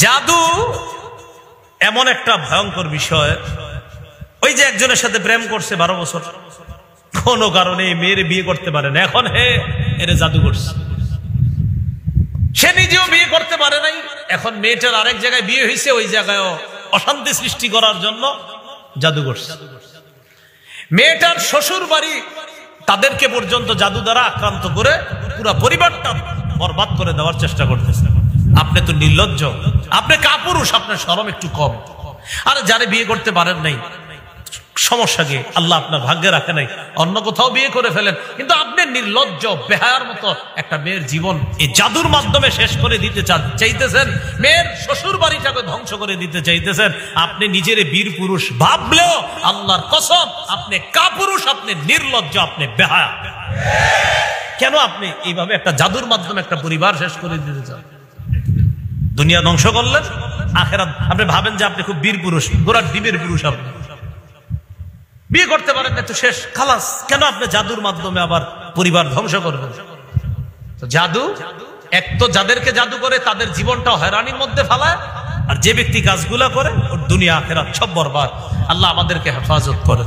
জাদু এমন একটা ভয়ঙ্কর বিষয়। ওই যে একজনের সাথে প্রেম করছে 12 বছর, কোনো কারণে মেয়ের বিয়ে করতে পারে না, এখন এর জাদু করছে। সে নিজেও বিয়ে করতে পারে নাই, এখন মেয়েটার আরেক জায়গায় বিয়ে হয়েছে, ওই জায়গায় অশান্তি সৃষ্টি করার জন্য জাদু করছে। মেয়েটার শ্বশুর বাড়ি তাদেরকে পর্যন্ত জাদু দ্বারা আক্রান্ত করে পুরো পরিবারটা বরবাদ করে দেওয়ার চেষ্টা করতেছে। আপনি তো নির্লজ্জ, আপনি কাপুরুষ, আপনার শরম একটু কম। আর যারে বিয়ে করতে পারেন নাই, সমস্যা কি? আল্লাহ আপনার ভাগ্যে রাখে নাই, অন্য কোথাও বিয়ে করে ফেলেন। কিন্তু আপনি নির্লজ্জ বেহায়ার মতো একটা মেয়ের জীবন এই জাদুর মাধ্যমে শেষ করে দিতে চাইতেছেন, মেয়ের শ্বশুর বাড়িটাকে ধ্বংস করে দিতে চাইতেছেন। আপনি নিজের বীর পুরুষ ভাবলেও আল্লাহর কসম আপনি কাপুরুষ, আপনি নির্লজ্জ, আপনি বেহায়া। কেন আপনি এইভাবে একটা জাদুর মাধ্যমে একটা পরিবার শেষ করে দিতে চান? দুনিয়া ধ্বংস করলেন, আখেরাত আপনি ভাবেন যে আপনি খুব বীর পুরুষ, ঘোড়ার ডিমের পুরুষ। আপনি বিয়ে করতে পারেন না তো শেষ, খালাস। কেন আপনি জাদুর মাধ্যমে আবার পরিবার ধ্বংস করবেন? জাদু এক তো যাদেরকে জাদু করে তাদের জীবনটা হয়রানির মধ্যে ফেলায়, আর যে ব্যক্তি কাজগুলা করে ওর দুনিয়া আখেরাত সব বরবাদ। আল্লাহ আমাদেরকে হেফাজত করে।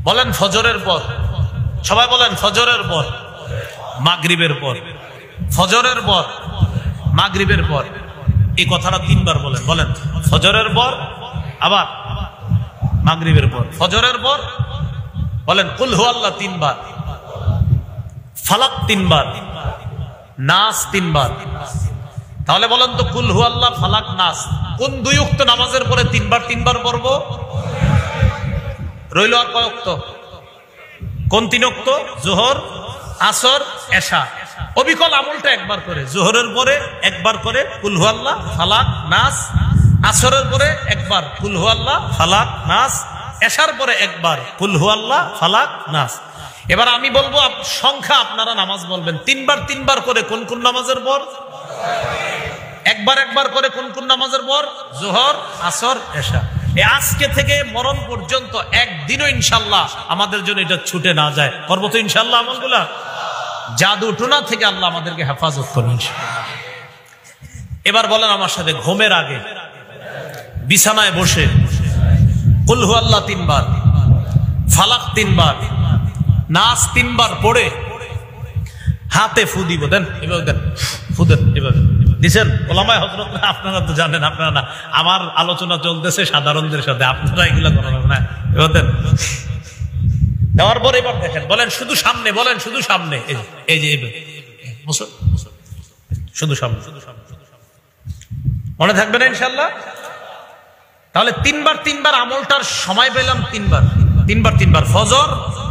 বলেন ফজরের পর, সবাই বলেন ফজরের পর, মাগরিবের পর, ফজরের পর, মাগরিবের পর। এই কথাটা 3 বার বলেন। বলেন ফজরের পর, আবার মাগরিবের পর, ফজরের পর। বলেন কুল হু আল্লাহ 3 বার, ফালাক 3 বার, নাস 3 বার। তাহলে বলেন তো কুল হু আল্লাহ, ফালাক, নাস কোন 2 ওয়াক্ত নামাজের পরে 3 বার পড়ব? রইল আর কয় ওয়াক্ত? কোন 3 ওয়াক্ত? যোহর, আসর, এশা। অবিকল আমলটা একবার করে, যোহরের পরে একবার করে কুল হু আল্লাহ, ফালাক, নাস, আসরের পরে একবার কুল হু আল্লাহ, ফালাক, নাস, এশার পরে একবার কুল হু আল্লাহ, ফালাক, নাস। এবার আমি বলবো সংখ্যা, আপনারা নামাজ বলবেন 3 বার করে কোন কোন নামাজের পর? একবার করে কোন কোন নামাজের পর? যোহর, আসর, এশা। আজকে থেকে মরণ পর্যন্ত একদিনও ইনশাল্লাহ আমাদের জন্য এটা ছুটে না যায়। করবো তো ইনশাল্লাহ আমলগুলা? জাদু টোনা থেকে আল্লাহ আমাদেরকে হেফাজত করবেন। এবার বলেন আমার সাথে, ঘুমের আগে বিছানায় বসে কুল হু আল্লাহ 3 বার, ফালাক 3 বার, নাস 3 বার পড়ে হাতে ফু দিব। দেন এভাবে, দেন ফু দেন এভাবে। দিচ্ছেন ওলামায়ে হযরত, আপনারা তো জানেন, আপনারা না, আমার আলোচনা চলতেছে সাধারণদের সাথে, আপনারা এগুলা করেন না। এবার দেন, দেওয়ার পর এবার দেখেন, বলেন শুধু সামনে, বলেন শুধু সামনে, এই যে শুধু সামনে। মনে থাকবে না ইনশাল্লাহ? তাহলে 3 বার আমলটার সময় পেলাম। 3 বার ফজর,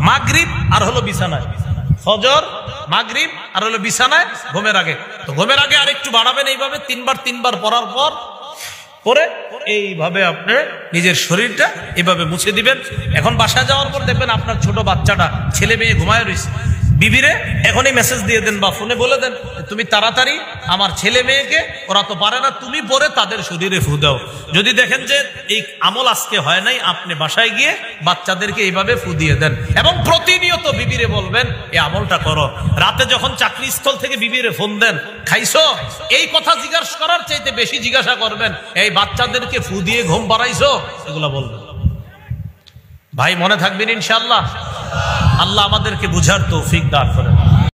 মাগরিব আর হলো বিছানায়। ফজর, মাগরিব আর হলো বিছানায় ঘুমের আগে। তো ঘুমের আগে আর একটু বাড়াবেন এইভাবে 3 বার পড়ার পর পরে এইভাবে আপনি নিজের শরীরটা এভাবে মুছে দিবেন। এখন বাসায় যাওয়ার পর দেখবেন আপনার ছোট বাচ্চাটা, ছেলে মেয়ে ঘুমায় রয়েছে, বিবিরে এখনই মেসেজ দিয়ে দেন বা ফোনে বলে দেন, তুমি তাড়াতাড়ি আমার ছেলে মেয়েকে, ওরা তো পারে না, তুমি পরে তাদের শরীরে ফু দাও। যদি দেখেন যে এই আমল আজকে হয় নাই, আপনি বাসায় গিয়ে বাচ্চাদেরকে এইভাবে ফু দিয়ে দেন এবং প্রতিনিয়ত বিবিরে বলবেন এই আমলটা করো। রাতে যখন চাকরি স্থল থেকে বিবিরে ফোন দেন, খাইছো, এই কথা জিজ্ঞাসা করার চাইতে বেশি জিজ্ঞাসা করবেন এই বাচ্চাদেরকে ফু দিয়ে ঘুম পাড়াইছো, এগুলা বলবেন। ভাই মনে থাকবেন ইনশাআল্লাহ? আল্লাহ আমাদেরকে বুঝার তৌফিক দান করেন।